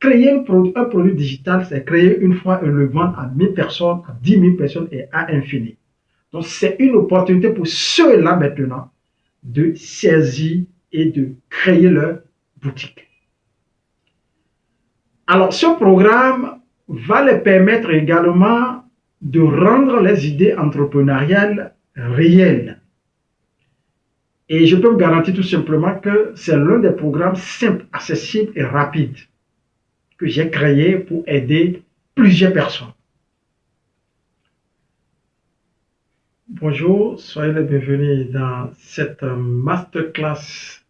créer un produit digital, c'est créer une fois et le vendre à 1000 personnes, à 10 000 personnes et à infini. Donc, c'est une opportunité pour ceux-là maintenant de saisir et de créer leur boutique. Alors, ce programme va les permettre également de rendre les idées entrepreneuriales réelles. Et je peux vous garantir tout simplement que c'est l'un des programmes simples, accessibles et rapides que j'ai créé pour aider plusieurs personnes. Bonjour, soyez les bienvenus dans cette masterclass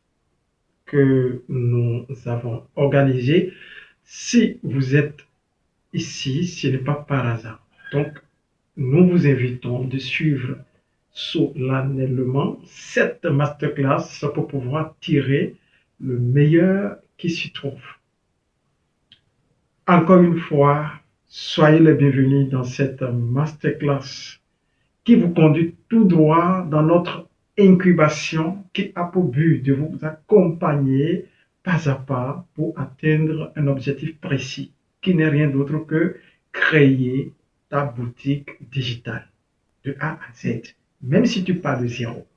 que nous avons organisée. Si vous êtes ici, ce n'est pas par hasard. Donc, nous vous invitons de suivre solennellement cette masterclass pour pouvoir tirer le meilleur qui s'y trouve. Encore une fois, soyez les bienvenus dans cette masterclass qui vous conduit tout droit dans notre incubation qui a pour but de vous accompagner pas à pas pour atteindre un objectif précis qui n'est rien d'autre que créer ta boutique digitale de A à Z, même si tu pars de zéro.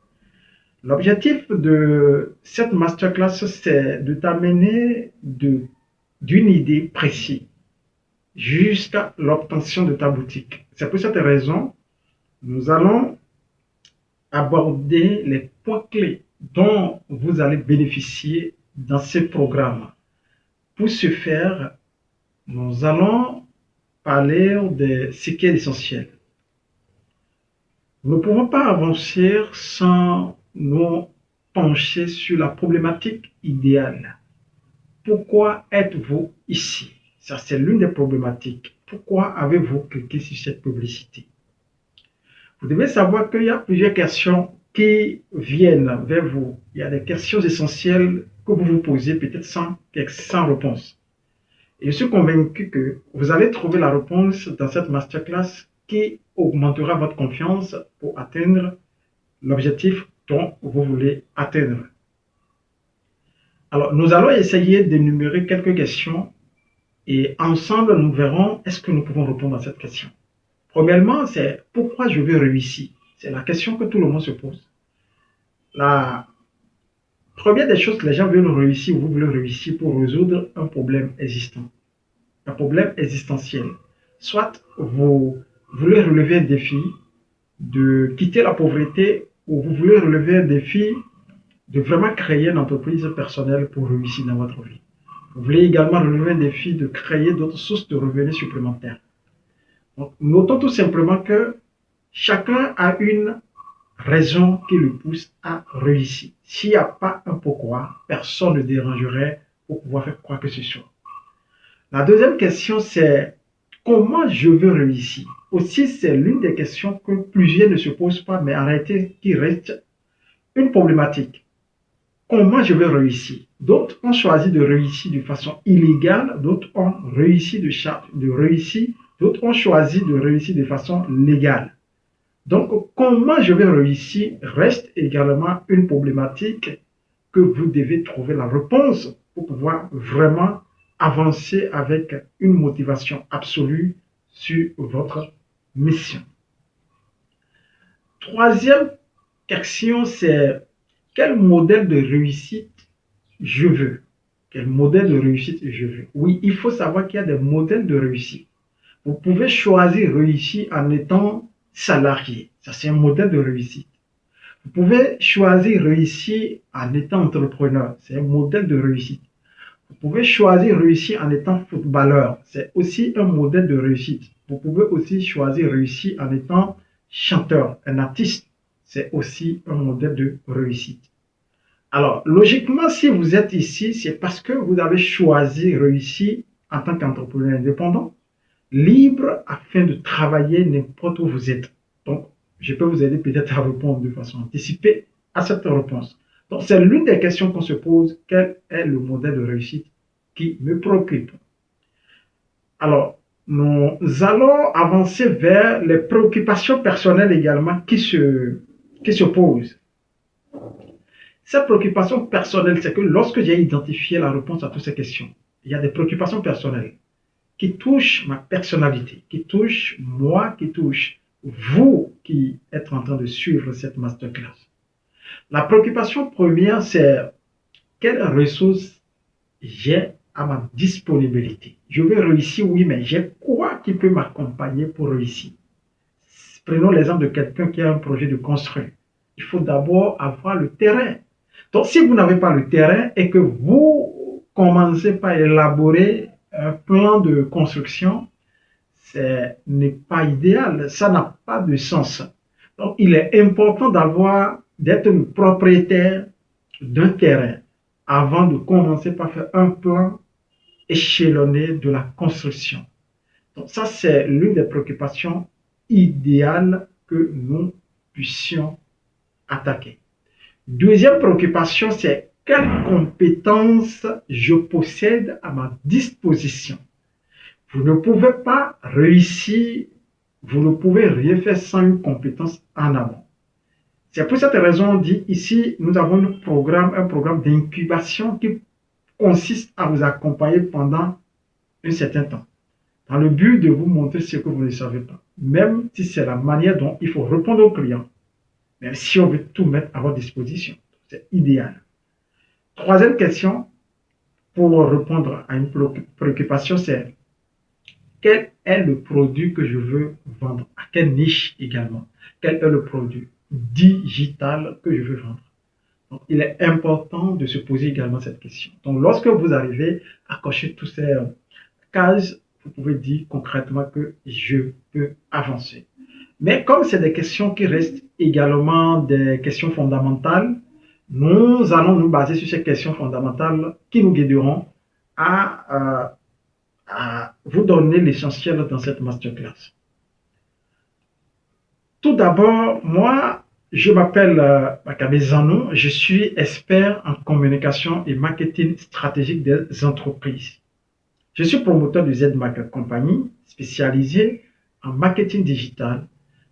L'objectif de cette masterclass, c'est de t'amener d'une idée précise jusqu'à l'obtention de ta boutique. C'est pour cette raison, nous allons aborder les points clés dont vous allez bénéficier dans ce programme. Pour ce faire, nous allons parler de ce qui est essentiel. Nous ne pouvons pas avancer sans nous pencher sur la problématique idéale. Pourquoi êtes-vous ici? Ça, c'est l'une des problématiques. Pourquoi avez-vous cliqué sur cette publicité? Vous devez savoir qu'il y a plusieurs questions qui viennent vers vous. Il y a des questions essentielles que vous vous posez peut-être sans réponse. Et je suis convaincu que vous allez trouver la réponse dans cette masterclass qui augmentera votre confiance pour atteindre l'objectif dont vous voulez atteindre. Alors, nous allons essayer d'énumérer quelques questions et ensemble, nous verrons est-ce que nous pouvons répondre à cette question. Premièrement, c'est pourquoi je veux réussir? C'est la question que tout le monde se pose. La première des choses que les gens veulent réussir, vous voulez réussir pour résoudre un problème existant, un problème existentiel. Soit vous voulez relever un défi de quitter la pauvreté ou vous voulez relever un défi de vraiment créer une entreprise personnelle pour réussir dans votre vie. Vous voulez également relever un défi de créer d'autres sources de revenus supplémentaires. Donc, notons tout simplement que chacun a une raison qui le pousse à réussir. S'il n'y a pas un pourquoi, personne ne dérangerait pour pouvoir faire quoi que ce soit. La deuxième question, c'est comment je veux réussir? Aussi, c'est l'une des questions que plusieurs ne se posent pas, mais en réalité, qui reste une problématique. Comment je veux réussir? D'autres ont choisi de réussir de façon illégale, d'autres ont réussi d'autres ont choisi de réussir de façon légale. Donc, comment je vais réussir reste également une problématique que vous devez trouver la réponse pour pouvoir vraiment avancer avec une motivation absolue sur votre mission. Troisième question, c'est quel modèle de réussite je veux? Quel modèle de réussite je veux? Oui, il faut savoir qu'il y a des modèles de réussite. Vous pouvez choisir réussir en étant salarié. Ça, c'est un modèle de réussite. Vous pouvez choisir réussir en étant entrepreneur. C'est un modèle de réussite. Vous pouvez choisir réussir en étant footballeur. C'est aussi un modèle de réussite. Vous pouvez aussi choisir réussir en étant chanteur, un artiste. C'est aussi un modèle de réussite. Alors, logiquement, si vous êtes ici, c'est parce que vous avez choisi réussir en tant qu'entrepreneur indépendant, libre afin de travailler n'importe où vous êtes. Donc, je peux vous aider peut-être à répondre de façon anticipée à cette réponse. Donc, c'est l'une des questions qu'on se pose. Quel est le modèle de réussite qui me préoccupe? Alors, nous allons avancer vers les préoccupations personnelles également qui se posent. Cette préoccupation personnelle, c'est que lorsque j'ai identifié la réponse à toutes ces questions, il y a des préoccupations personnelles qui touchent ma personnalité, qui touchent moi, qui touchent vous qui êtes en train de suivre cette masterclass. La préoccupation première, c'est quelles ressources j'ai à ma disponibilité. Je veux réussir, oui, mais j'ai quoi qui peut m'accompagner pour réussir? Prenons l'exemple de quelqu'un qui a un projet de construire. Il faut d'abord avoir le terrain. Donc, si vous n'avez pas le terrain et que vous commencez par élaborer un plan de construction, ce n'est pas idéal. Ça n'a pas de sens. Donc, il est important d'être le propriétaire d'un terrain avant de commencer par faire un plan échelonné de la construction. Donc, ça, c'est l'une des préoccupations idéales que nous puissions attaquer. Deuxième préoccupation, c'est quelles compétences je possède à ma disposition. Vous ne pouvez pas réussir, vous ne pouvez rien faire sans une compétence en amont. C'est pour cette raison on dit ici, nous avons un programme d'incubation qui consiste à vous accompagner pendant un certain temps, dans le but de vous montrer ce que vous ne savez pas, même si c'est la manière dont il faut répondre aux clients. Même si on veut tout mettre à votre disposition, c'est idéal. Troisième question, pour répondre à une préoccupation, c'est quel est le produit que je veux vendre? À quelle niche également? Quel est le produit digital que je veux vendre? Donc, il est important de se poser également cette question. Donc, lorsque vous arrivez à cocher tous ces cases, vous pouvez dire concrètement que je peux avancer. Mais comme c'est des questions qui restent également des questions fondamentales, nous allons nous baser sur ces questions fondamentales qui nous guideront à vous donner l'essentiel dans cette masterclass. Tout d'abord, moi, je m'appelle Makabe Zanou, je suis expert en communication et marketing stratégique des entreprises. Je suis promoteur de Z-Market Company, spécialisé en marketing digital,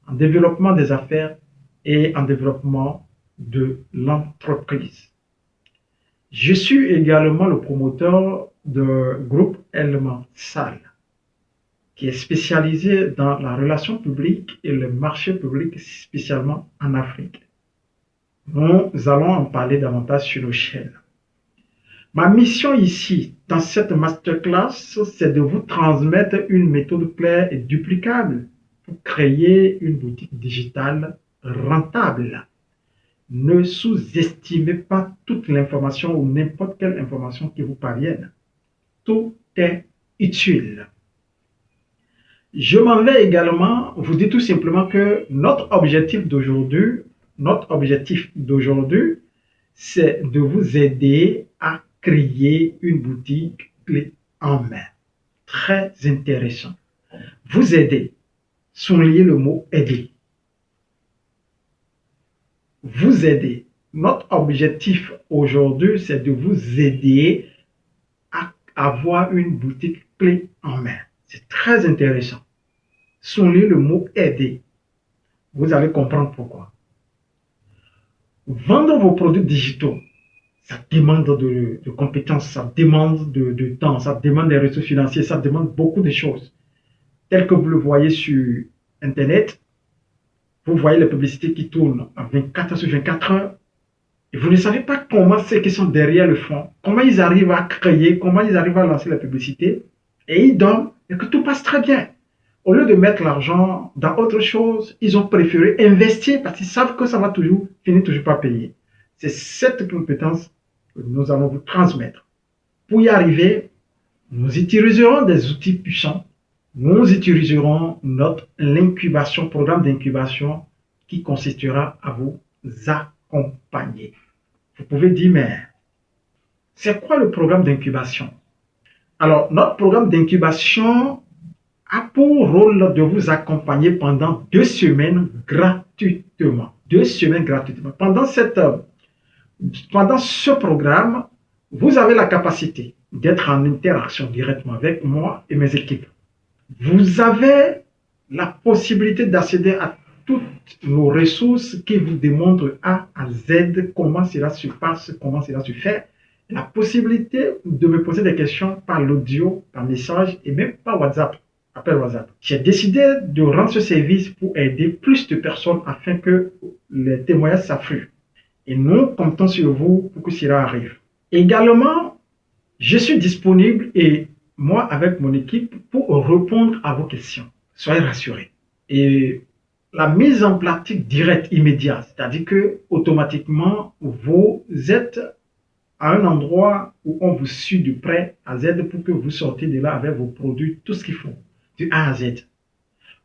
en développement des affaires et en développement de l'entreprise. Je suis également le promoteur de groupe Element Salle, qui est spécialisé dans la relation publique et le marché public, spécialement en Afrique. Nous allons en parler davantage sur nos chaînes. Ma mission ici, dans cette masterclass, c'est de vous transmettre une méthode claire et duplicable pour créer une boutique digitale rentable. Ne sous-estimez pas toute l'information ou n'importe quelle information qui vous parvienne. Tout est utile. Je m'en vais également vous dire tout simplement que notre objectif d'aujourd'hui, c'est de vous aider à créer une boutique clé en main. Très intéressant. Vous aider. Soulignez le mot aider. Vous aider. Notre objectif aujourd'hui, c'est de vous aider à avoir une boutique clé en main. C'est très intéressant. Soulignez le mot aider. Vous allez comprendre pourquoi. Vendre vos produits digitaux, ça demande de compétences, ça demande de temps, ça demande des ressources financières, ça demande beaucoup de choses. Tel que vous le voyez sur Internet, vous voyez les publicités qui tournent à 24 heures sur 24 heures, et vous ne savez pas comment ceux qui sont derrière le fond, comment ils arrivent à créer, comment ils arrivent à lancer la publicité, et ils donnent, et que tout passe très bien. Au lieu de mettre l'argent dans autre chose, ils ont préféré investir parce qu'ils savent que ça va finir toujours par payer. C'est cette compétence que nous allons vous transmettre. Pour y arriver, nous utiliserons des outils puissants. Nous utiliserons l'incubation, programme d'incubation qui consistera à vous accompagner. Vous pouvez dire, mais c'est quoi le programme d'incubation? Alors, notre programme d'incubation a pour rôle de vous accompagner pendant 2 semaines gratuitement. 2 semaines gratuitement. Pendant ce programme, vous avez la capacité d'être en interaction directement avec moi et mes équipes. Vous avez la possibilité d'accéder à toutes nos ressources qui vous démontrent A à Z comment cela se passe, comment cela se fait. la possibilité de me poser des questions par l'audio, par message et même par WhatsApp, appel WhatsApp. J'ai décidé de rendre ce service pour aider plus de personnes afin que les témoignages s'affluent. Et nous comptons sur vous pour que cela arrive. Également, je suis disponible et moi avec mon équipe pour répondre à vos questions. Soyez rassurés. Et la mise en pratique directe, immédiate, c'est-à-dire que automatiquement, vous êtes à un endroit où on vous suit de près à Z pour que vous sortez de là avec vos produits, tout ce qu'il faut, de A à Z.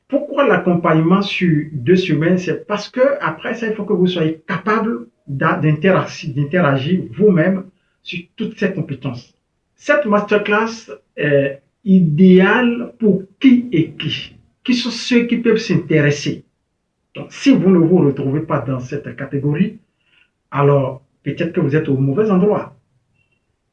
Pourquoi l'accompagnement sur 2 semaines? C'est parce que après ça, il faut que vous soyez capable d'interagir vous-même sur toutes ces compétences. Cette masterclass est idéale pour qui et qui? Qui sont ceux qui peuvent s'intéresser? Donc, si vous ne vous retrouvez pas dans cette catégorie, alors peut-être que vous êtes au mauvais endroit.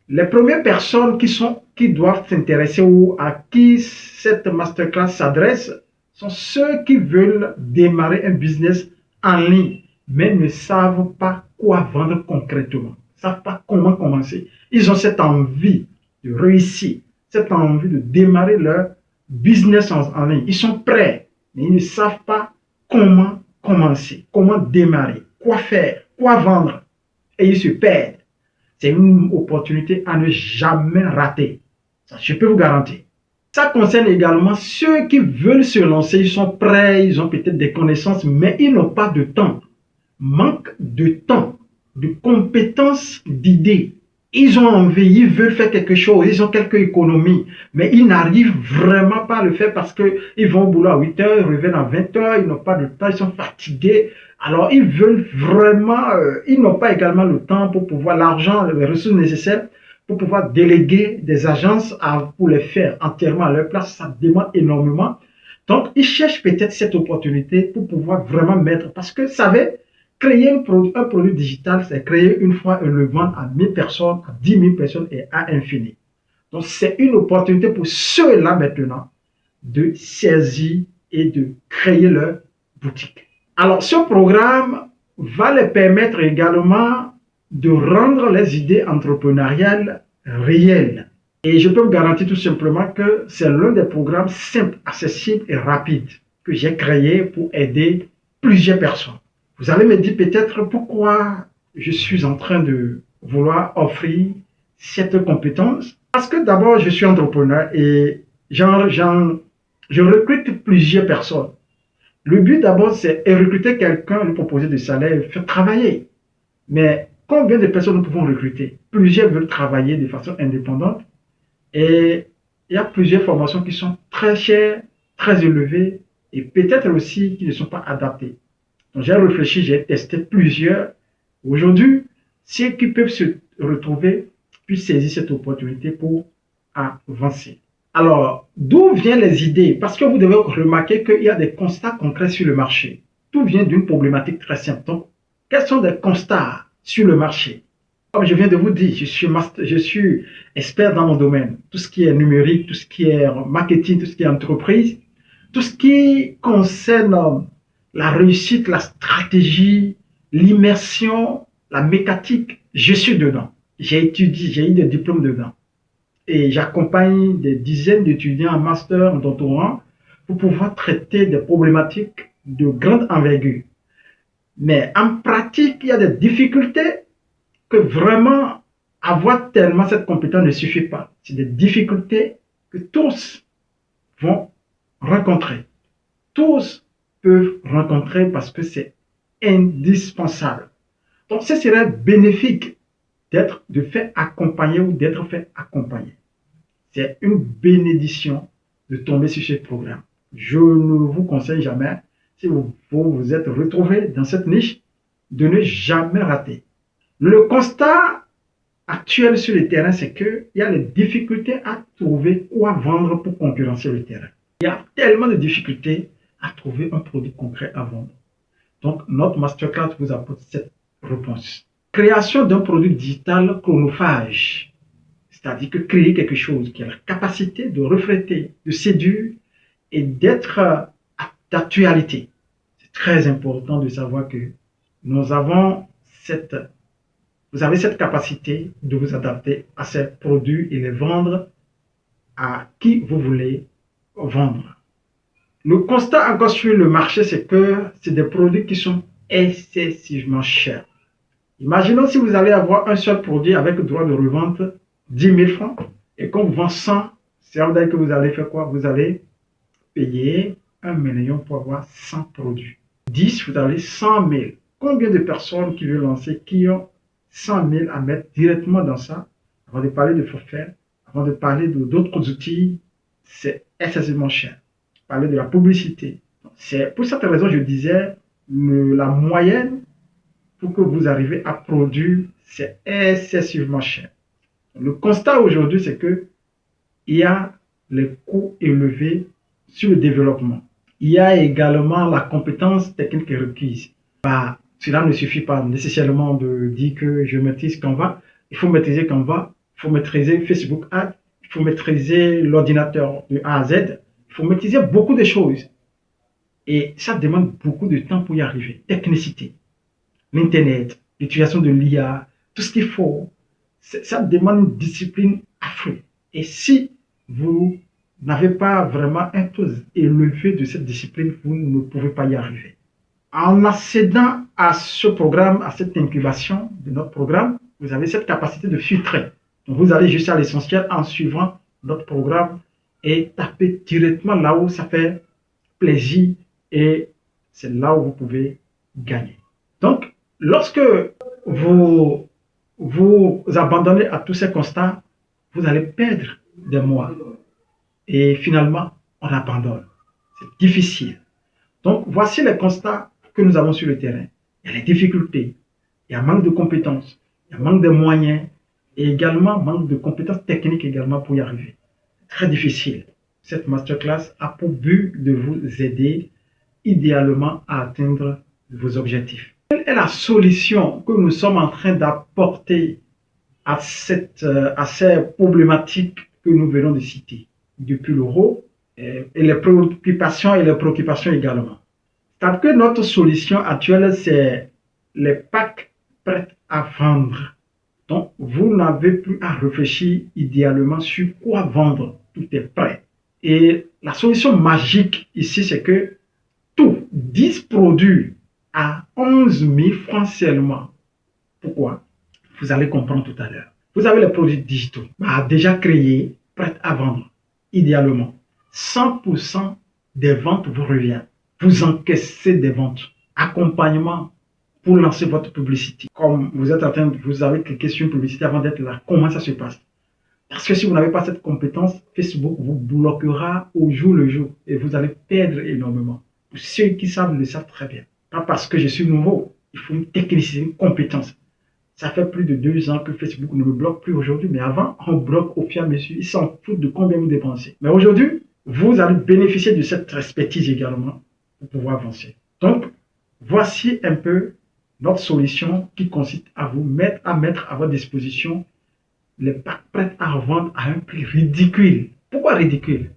Les premières personnes qui doivent s'intéresser ou à qui cette masterclass s'adresse sont ceux qui veulent démarrer un business en ligne, mais ne savent pas quoi vendre concrètement, ne savent pas comment commencer. Ils ont cette envie de réussir, cette envie de démarrer leur business en ligne. Ils sont prêts, mais ils ne savent pas comment commencer, comment démarrer, quoi faire, quoi vendre. Et ils se perdent. C'est une opportunité à ne jamais rater. Ça, je peux vous garantir. Ça concerne également ceux qui veulent se lancer. Ils sont prêts, ils ont peut-être des connaissances, mais ils n'ont pas de temps. Manque de temps, de compétences, d'idées. Ils ont envie, ils veulent faire quelque chose, ils ont quelques économies, mais ils n'arrivent vraiment pas à le faire parce qu'ils vont au boulot à 8 heures, ils reviennent à 20 heures, ils n'ont pas de temps, ils sont fatigués. Alors, ils veulent vraiment, ils n'ont pas également le temps pour pouvoir, l'argent, les ressources nécessaires pour pouvoir déléguer des agences pour les faire entièrement à leur place. Ça demande énormément. Donc, ils cherchent peut-être cette opportunité pour pouvoir vraiment mettre, parce que, vous savez, créer un produit digital, c'est créer une fois et le vendre à 1000 personnes, à 10 000 personnes et à infini. Donc, c'est une opportunité pour ceux-là maintenant de saisir et de créer leur boutique. Alors, ce programme va les permettre également de rendre les idées entrepreneuriales réelles. Et je peux vous garantir tout simplement que c'est l'un des programmes simples, accessibles et rapides que j'ai créé pour aider plusieurs personnes. Vous allez me dire peut-être pourquoi je suis en train de vouloir offrir cette compétence. Parce que d'abord, je suis entrepreneur et je recrute plusieurs personnes. Le but d'abord, c'est de recruter quelqu'un, lui proposer des salaires, faire travailler. Mais combien de personnes nous pouvons recruter? Plusieurs veulent travailler de façon indépendante et il y a plusieurs formations qui sont très chères, très élevées et peut-être aussi qui ne sont pas adaptées. Donc j'ai réfléchi, j'ai testé plusieurs. Aujourd'hui, ceux qui peuvent se retrouver puissent saisir cette opportunité pour avancer. Alors, d'où viennent les idées? Parce que vous devez remarquer qu'il y a des constats concrets sur le marché. Tout vient d'une problématique très simple. Donc, quels sont les constats sur le marché? Comme je viens de vous dire, je suis expert dans mon domaine. Tout ce qui est numérique, tout ce qui est marketing, tout ce qui est entreprise, tout ce qui concerne la réussite, la stratégie, l'immersion, la mécanique, je suis dedans. J'ai étudié, j'ai eu des diplômes dedans. Et j'accompagne des dizaines d'étudiants en master, en doctorat, pour pouvoir traiter des problématiques de grande envergure. Mais en pratique, il y a des difficultés que vraiment avoir tellement cette compétence ne suffit pas. C'est des difficultés que tous vont rencontrer. Tous peuvent rencontrer parce que c'est indispensable. Donc, ce serait bénéfique de faire accompagner ou d'être fait accompagner. C'est une bénédiction de tomber sur ce programme. Je ne vous conseille jamais, si vous vous êtes retrouvé dans cette niche, de ne jamais rater. Le constat actuel sur le terrain, c'est qu'il y a des difficultés à trouver quoi vendre pour concurrencer le terrain. Il y a tellement de difficultés à trouver un produit concret à vendre. Donc, notre masterclass vous apporte cette réponse. Création d'un produit digital chronophage, c'est-à-dire que créer quelque chose qui a la capacité de refléter, de séduire et d'être d'actualité. C'est très important de savoir que nous avons cette vous avez cette capacité de vous adapter à ces produits et les vendre à qui vous voulez vendre. Le constat encore sur le marché, c'est que c'est des produits qui sont excessivement chers. Imaginons si vous allez avoir un seul produit avec le droit de revente 10 000 francs et qu'on vous vend 100, c'est à dire que vous allez faire quoi? Vous allez payer 1 million pour avoir 100 produits. 10, vous avez 100 000. Combien de personnes qui veulent lancer, qui ont 100 000 à mettre directement dans ça, avant de parler de forfait, avant de parler d'autres outils, c'est excessivement cher. Parler de la publicité. C'est pour cette raison, je disais, la moyenne pour que vous arrivez à produire, c'est excessivement cher. Le constat aujourd'hui, c'est que il y a les coûts élevés sur le développement. Il y a également la compétence technique requise. Cela ne suffit pas nécessairement de dire que je maîtrise Canva. Il faut maîtriser Canva, il faut maîtriser Facebook Ads, il faut maîtriser l'ordinateur de A à Z, il faut maîtriser beaucoup de choses. Et ça demande beaucoup de temps pour y arriver. Technicité, l'Internet, l'utilisation de l'IA, tout ce qu'il faut, ça demande une discipline accrue. Et si vous n'avez pas vraiment un taux élevé de cette discipline, vous ne pouvez pas y arriver. En accédant à ce programme, à cette incubation de notre programme, vous avez cette capacité de filtrer. Donc vous allez juste à l'essentiel en suivant notre programme et taper directement là où ça fait plaisir et c'est là où vous pouvez gagner. Donc, lorsque vous abandonnez à tous ces constats, vous allez perdre des mois. Et finalement, on abandonne. C'est difficile. Donc, voici les constats que nous avons sur le terrain. Il y a les difficultés, il y a manque de compétences, il y a manque de moyens et également manque de compétences techniques également pour y arriver. Très difficile. Cette masterclass a pour but de vous aider idéalement à atteindre vos objectifs. Quelle est la solution que nous sommes en train d'apporter à ces problématiques que nous venons de citer depuis l'euro et les préoccupations également? C'est-à-dire que notre solution actuelle, c'est les packs prêts à vendre. Donc, vous n'avez plus à réfléchir idéalement sur quoi vendre. Tout est prêt. Et la solution magique ici, c'est que tous 10 produits à 11 000 francs seulement. Pourquoi? Vous allez comprendre tout à l'heure. Vous avez les produits digitaux déjà créés, prêts à vendre, idéalement. 100% des ventes vous reviennent. Vous encaissez des ventes. Accompagnement pour lancer votre publicité. Comme vous êtes en train, vous avez cliqué sur une publicité avant d'être là, comment ça se passe? Parce que si vous n'avez pas cette compétence, Facebook vous bloquera au jour le jour et vous allez perdre énormément. Ceux qui savent le savent très bien. Pas parce que je suis nouveau, il faut une technicité, une compétence. Ça fait plus de 2 ans que Facebook ne me bloque plus aujourd'hui, mais avant, on bloque au fur et à mesure. Ils s'en foutent de combien vous dépensez. Mais aujourd'hui, vous allez bénéficier de cette expertise également pour pouvoir avancer. Donc, voici un peu notre solution qui consiste à vous mettre à votre disposition les packs prêts à vendre à un prix ridicule. Pourquoi ridicule?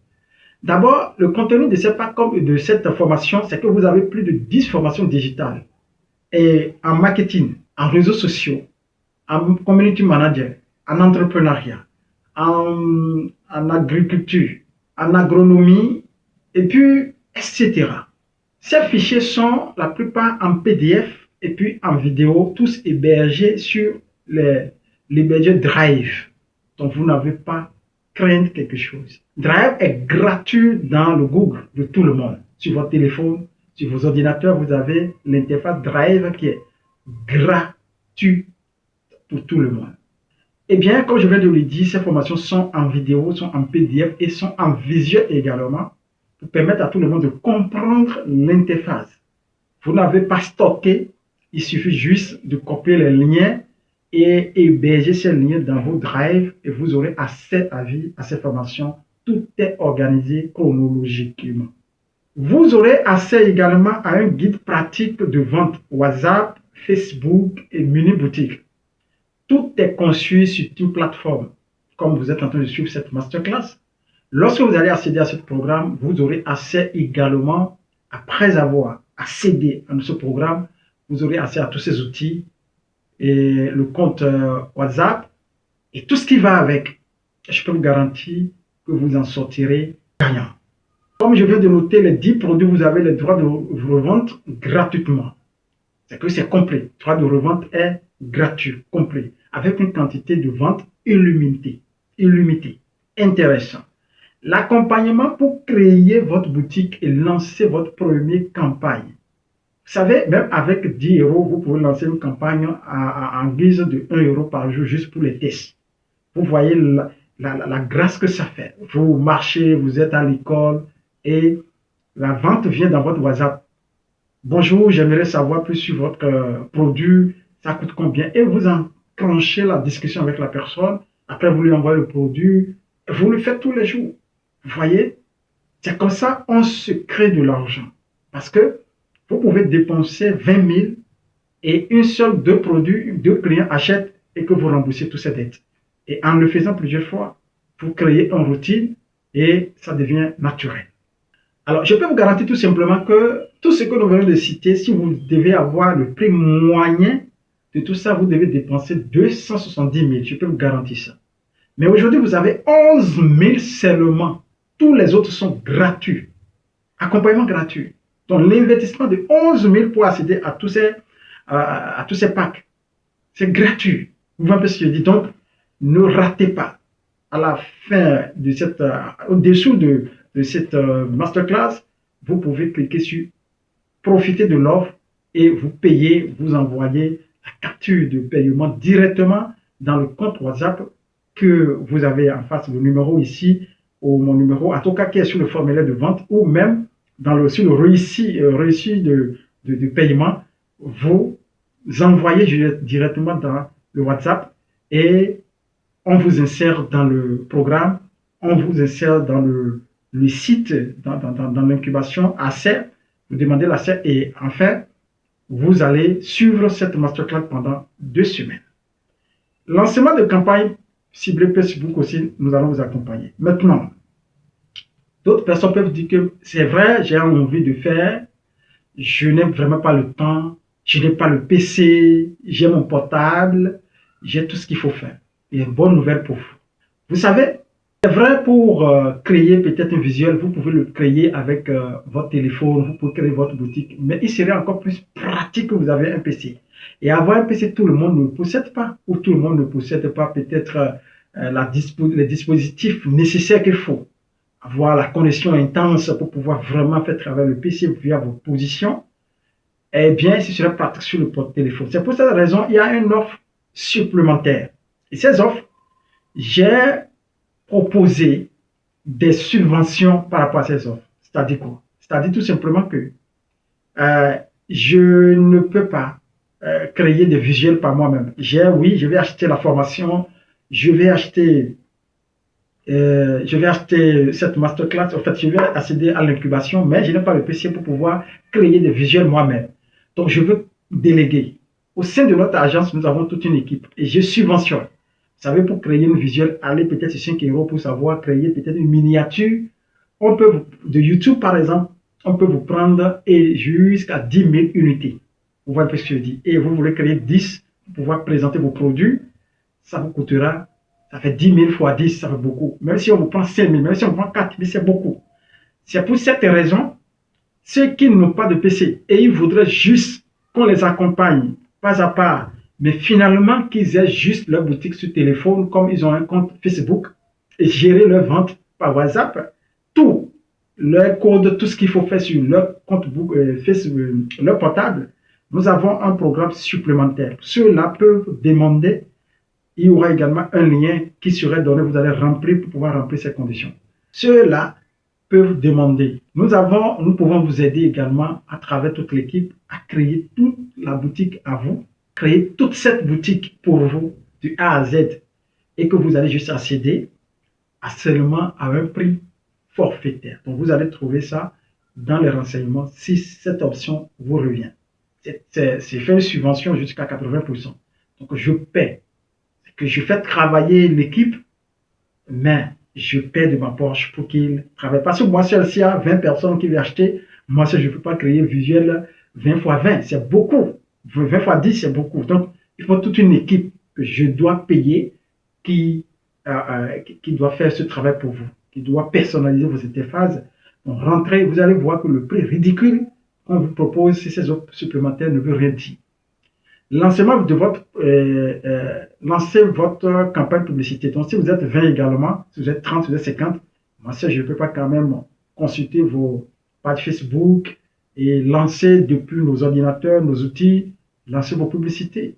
D'abord, le contenu de ces packs comme de cette formation, c'est que vous avez plus de 10 formations digitales et en marketing, en réseaux sociaux, en community manager, en entrepreneuriat, en agriculture, en agronomie, et puis, etc. Ces fichiers sont la plupart en PDF et puis en vidéo, tous hébergés sur l'hébergeur Drive. Donc, vous n'avez pas craindre quelque chose. Drive est gratuit dans le Google de tout le monde. Sur votre téléphone, sur vos ordinateurs, vous avez l'interface Drive qui est gratuite pour tout le monde. Eh bien, comme je viens de le dire, ces formations sont en vidéo, sont en PDF et sont en visuel également pour permettre à tout le monde de comprendre l'interface. Vous n'avez pas stocké, il suffit juste de copier les liens et héberger ces liens dans vos drives et vous aurez accès à ces formations. Tout est organisé chronologiquement. Vous aurez accès également à un guide pratique de vente WhatsApp, Facebook et mini boutique. Tout est conçu sur une plateforme. Comme vous êtes en train de suivre cette masterclass, lorsque vous allez accéder à ce programme, vous aurez accès également, après avoir accédé à ce programme, vous aurez accès à tous ces outils et le compte WhatsApp et tout ce qui va avec. Je peux vous garantir que vous en sortirez gagnant. Comme je viens de noter les 10 produits, vous avez le droit de revente gratuitement. C'est que c'est complet. Le droit de revente est gratuit, complet, avec une quantité de vente illimitée. Intéressant. L'accompagnement pour créer votre boutique et lancer votre première campagne. Vous savez, même avec 10 euros, vous pouvez lancer une campagne en guise de 1 euro par jour juste pour les tests. Vous voyez la grâce que ça fait. Vous marchez, vous êtes à l'école et la vente vient dans votre WhatsApp. Bonjour, j'aimerais savoir plus sur votre produit, ça coûte combien? Et vous enclenchez la discussion avec la personne. Après, vous lui envoyez le produit. Vous le faites tous les jours. Vous voyez? C'est comme ça on se crée de l'argent. Parce que vous pouvez dépenser 20 000 et deux produits, deux clients achètent et que vous remboursez toutes ces dettes. Et en le faisant plusieurs fois, vous créez une routine et ça devient naturel. Alors, je peux vous garantir tout simplement que tout ce que nous venons de citer, si vous devez avoir le prix moyen de tout ça, vous devez dépenser 270 000. Je peux vous garantir ça. Mais aujourd'hui, vous avez 11 000 seulement. Tous les autres sont gratuits. Accompagnement gratuit. Donc, l'investissement de 11 000 pour accéder à tous ces packs, c'est gratuit. Vous voyez un peu ce que je dis. Donc, ne ratez pas. À la fin de cette, au-dessous de cette masterclass, vous pouvez cliquer sur profiter de l'offre et vous payez, vous envoyez la capture de paiement directement dans le compte WhatsApp que vous avez en face, le numéro ici, ou mon numéro, en tout cas qui est sur le formulaire de vente, ou même sur le réussi de paiement, vous envoyez directement dans le WhatsApp et on vous insère dans le programme, on vous insère dans le site, dans l'incubation, accès, vous demandez l'accès et enfin, vous allez suivre cette masterclass pendant 2 semaines. Lancement de campagne ciblée Facebook aussi, nous allons vous accompagner. Maintenant, d'autres personnes peuvent dire que c'est vrai, j'ai envie de faire, je n'ai vraiment pas le temps, je n'ai pas le PC, j'ai mon portable, j'ai tout ce qu'il faut faire. Et une bonne nouvelle pour vous. Vous savez, c'est vrai pour créer peut-être un visuel, vous pouvez le créer avec votre téléphone, vous pouvez créer votre boutique, mais il serait encore plus pratique que vous avez un PC. Et avoir un PC, tout le monde ne le possède pas, ou tout le monde ne possède pas peut-être les dispositifs nécessaires qu'il faut. Avoir la connexion intense pour pouvoir vraiment faire travailler le PC via vos positions, eh bien, ce serait pratique sur le porte-téléphone. C'est pour cette raison qu'il y a une offre supplémentaire. Et ces offres, j'ai proposé des subventions par rapport à ces offres. C'est-à-dire quoi? C'est-à-dire tout simplement que je ne peux pas créer des visuels par moi-même. Oui, je vais acheter la formation, je vais acheter cette masterclass. En fait, je vais accéder à l'incubation, mais je n'ai pas le PC pour pouvoir créer des visuels moi-même. Donc, je veux déléguer. Au sein de notre agence, nous avons toute une équipe et je subventionne. Vous savez, pour créer une visuelle, allez peut-être sur 5 euros pour savoir créer peut-être une miniature. De YouTube, par exemple, on peut vous prendre jusqu'à 10 000 unités. Vous voyez ce que je dis. Et vous voulez créer 10 pour pouvoir présenter vos produits. Ça vous coûtera, ça fait 10 000 fois 10, ça fait beaucoup. Même si on vous prend 5 000, même si on vous prend 4 000, c'est beaucoup. C'est pour cette raison, ceux qui n'ont pas de PC et ils voudraient juste qu'on les accompagne pas à pas, mais finalement qu'ils aient juste leur boutique sur téléphone, comme ils ont un compte Facebook, et gérer leur vente par WhatsApp, tout, leur code, tout ce qu'il faut faire sur leur compte Facebook, leur portable, nous avons un programme supplémentaire. Ceux-là peuvent demander, il y aura également un lien qui serait donné, vous allez remplir pour pouvoir remplir ces conditions. Ceux-là peuvent demander. Nous pouvons vous aider également à travers toute l'équipe à créer toute la boutique à vous, créer toute cette boutique pour vous du A à Z et que vous allez juste accéder à seulement à un prix forfaitaire. Donc vous allez trouver ça dans les renseignements si cette option vous revient. C'est fait une subvention jusqu'à 80%. Donc je paie, que je fais travailler l'équipe, mais je paie de ma poche pour qu'ils travaillent. Parce que moi, s'il y a 20 personnes qui veulent acheter, moi, je ne peux pas créer visuel 20 x 20, c'est beaucoup. 20 x 10, c'est beaucoup. Donc, Il faut toute une équipe que je dois payer qui doit faire ce travail pour vous, qui doit personnaliser vos interfaces. Donc, rentrez, vous allez voir que le prix ridicule qu'on vous propose si ces offres supplémentaires ne veut rien dire. Lancement de votre, lancez votre campagne publicité. Donc, si vous êtes 20 également, si vous êtes 30, si vous êtes 50, moi, ça, je ne peux pas quand même consulter vos pages Facebook et lancer depuis nos ordinateurs, nos outils, lancer vos publicités.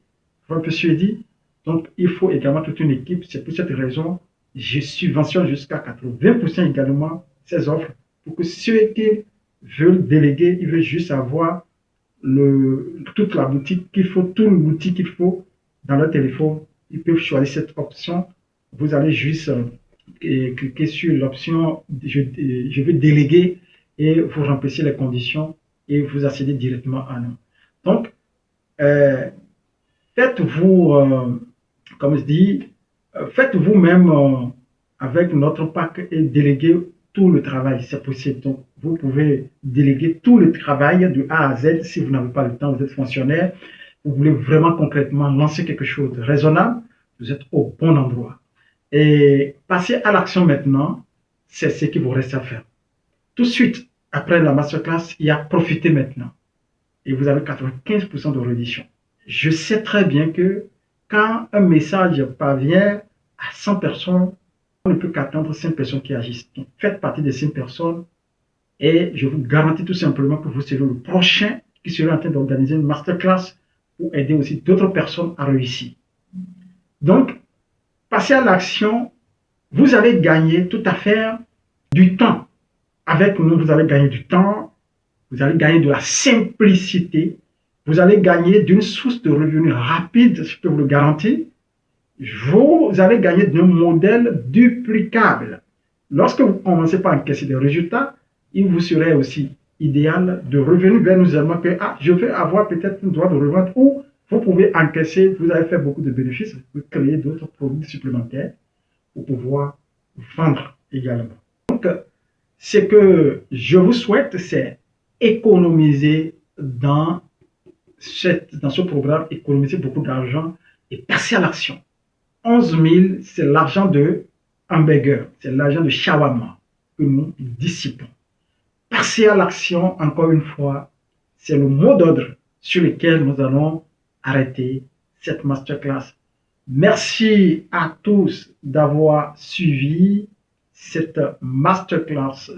Vous un peu dit. Donc, il faut également toute une équipe. C'est pour cette raison, je subventionne jusqu'à 80% également ces offres pour que ceux qui veulent déléguer, ils veulent juste avoir toute la boutique qu'il faut, tout l'outil qu'il faut dans leur téléphone. Ils peuvent choisir cette option. Vous allez juste cliquer sur l'option je veux déléguer et vous remplissez les conditions et vous accédez directement à nous. Donc, faites-vous, comme je dis, faites vous-même avec notre pack et déléguer tout le travail, c'est possible. Donc, vous pouvez déléguer tout le travail de A à Z si vous n'avez pas le temps, vous êtes fonctionnaire, vous voulez vraiment concrètement lancer quelque chose de raisonnable, vous êtes au bon endroit. Et passer à l'action maintenant, c'est ce qu'il vous reste à faire. Tout de suite, après la masterclass, il y a profiter maintenant. Et vous avez 95% de réduction. Je sais très bien que quand un message parvient à 100 personnes, on ne peut qu'attendre 5 personnes qui agissent. Donc, faites partie de 5 personnes et je vous garantis tout simplement que vous serez le prochain qui sera en train d'organiser une masterclass pour aider aussi d'autres personnes à réussir. Donc, passez à l'action, vous allez gagner tout à fait du temps. Avec nous, vous allez gagner du temps, vous allez gagner de la simplicité, vous allez gagner d'une source de revenus rapide, je peux vous le garantir. Vous allez gagner d'un modèle duplicable. Lorsque vous commencez par encaisser des résultats, il vous serait aussi idéal de revenir vers nous également que je veux avoir peut-être un droit de revente ou vous pouvez encaisser, vous avez fait beaucoup de bénéfices, vous créer d'autres produits supplémentaires pour pouvoir vendre également. Donc, ce que je vous souhaite, c'est économiser dans ce programme, économiser beaucoup d'argent et passer à l'action. 11 000, c'est l'argent de hamburger, c'est l'argent de shawarma que nous dissipons. Passer à l'action, encore une fois, c'est le mot d'ordre sur lequel nous allons arrêter cette masterclass. Merci à tous d'avoir suivi cette masterclass.